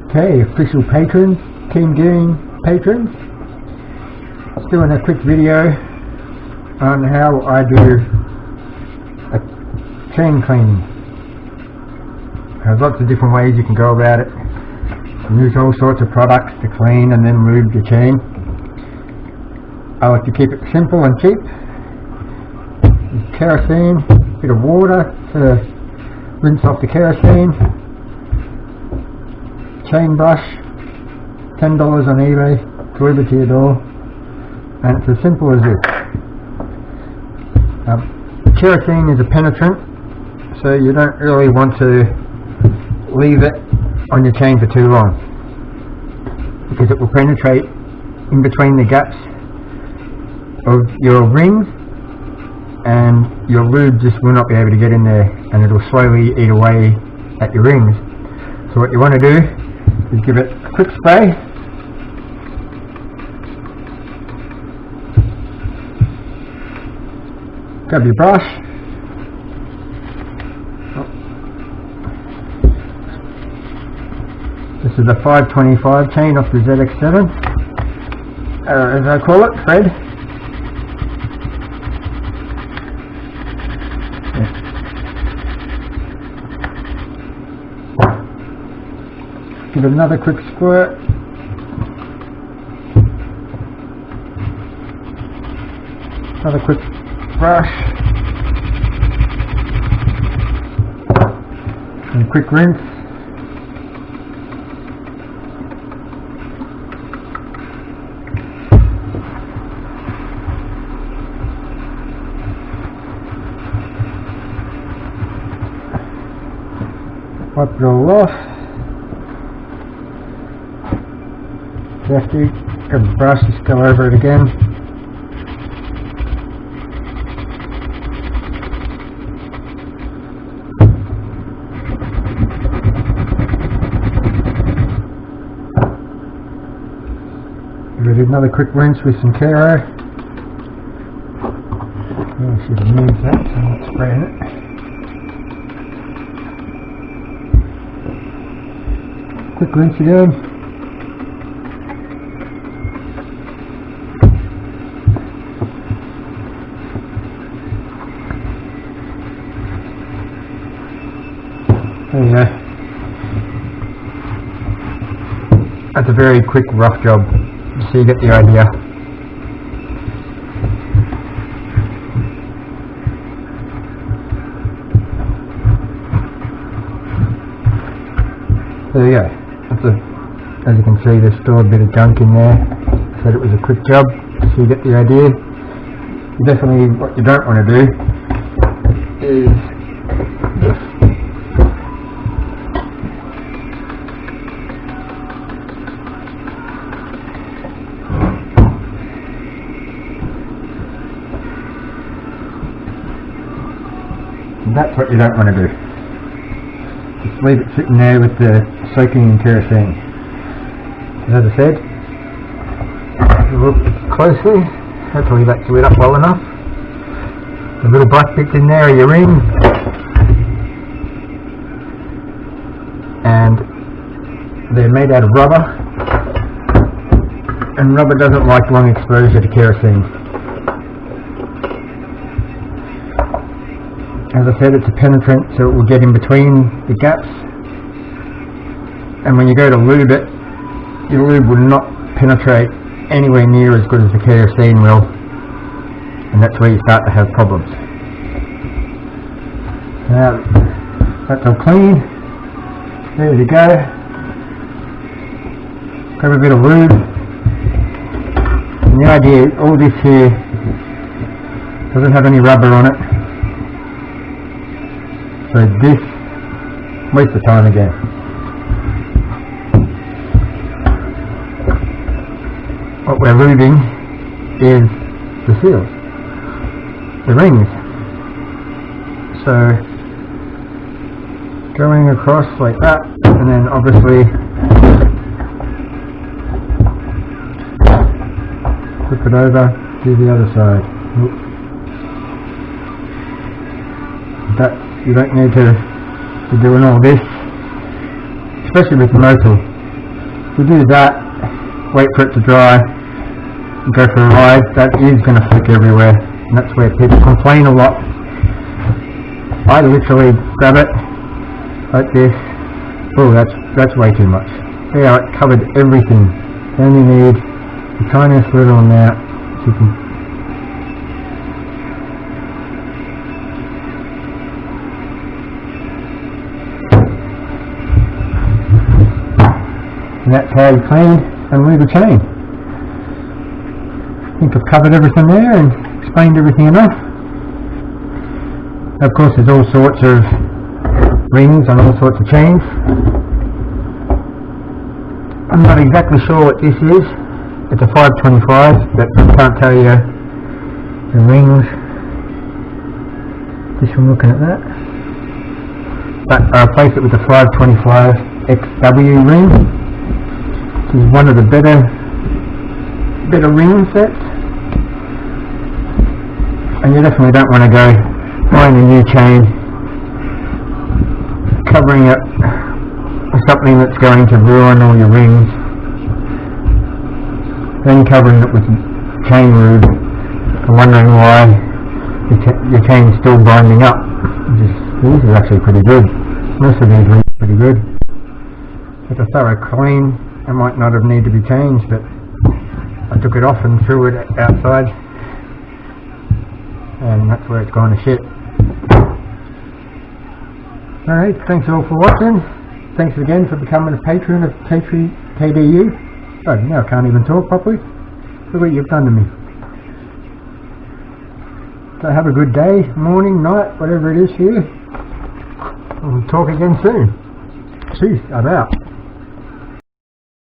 Okay, official patrons, Team Gearing patrons, just doing a quick video on how I do a chain cleaning. There's lots of different ways you can go about it. You use all sorts of products to clean and then lube the chain. I like to keep it simple and cheap. Kerosene, a bit of water to rinse off the kerosene, chain brush, $10 on eBay, deliver to your door, and it's as simple as this. Kerosene is a penetrant, so you don't really want to leave it on your chain for too long, because it will penetrate in between the gaps of your rings, and your lube just will not be able to get in there, and it will slowly eat away at your rings. So what you want to do is give it a quick spray. Grab your brush. This is the 525 chain off the ZX7, as I call it, thread. Give it another quick squirt. Another quick brush. And a quick rinse. Wipe it all off. After you grab the brush, just go over it again. Give it another quick rinse with some Caro. I should have moved that, so I'm not spraying it. Quick rinse again. There you go. That's a very quick rough job, so you get the idea. There you go. As you can see, there's still a bit of junk in there. I said it was a quick job, so you get the idea. Definitely what you don't want to do is this. That's what you don't want to do. Just leave it sitting there with the soaking in kerosene. As I said, look closely, hopefully that's lit up well enough. The little black bits in there are your rings, and they're made out of rubber, and rubber doesn't like long exposure to kerosene. As I said, it's a penetrant, so it will get in between the gaps, and when you go to lube it, your lube will not penetrate anywhere near as good as the kerosene will, and that's where you start to have problems. Now that's all clean, ready to go. Grab a bit of lube, and the idea is all this here doesn't have any rubber on it, so this wastes the time again. What we're lubing is the seals, the rings. So going across like that, and then obviously flip it over to the other side. That you don't need to be doing all this, especially with the motor. If you do that, wait for it to dry, and go for a ride, that is going to flick everywhere, and that's where people complain a lot. I literally grab it like this. Oh, that's way too much. See how it covered everything. You only need the tiniest little amount. So you can and that's how you clean and lube a chain. I think I've covered everything there and explained everything enough. Of course, there's all sorts of rings on all sorts of chains. I'm not exactly sure what this is. It's a 525, but I can't tell you the rings just from looking at that. But I replaced it with the 525 XW ring. This is one of the better ring sets, and you definitely don't want to go buying a new chain, covering it with something that's going to ruin all your rings, then covering it with chain lube and wondering why your chain's still binding up. This is actually pretty good. Most of these rings are pretty good. With a thorough clean, it might not have needed to be changed, but I took it off and threw it outside, and that's where it's gone to shit. Alright, thanks all for watching. Thanks again for becoming a patron of KDU. Oh, now I can't even talk properly. Look what you've done to me. So have a good day, morning, night, whatever it is for you. We'll talk again soon. Peace, I'm out.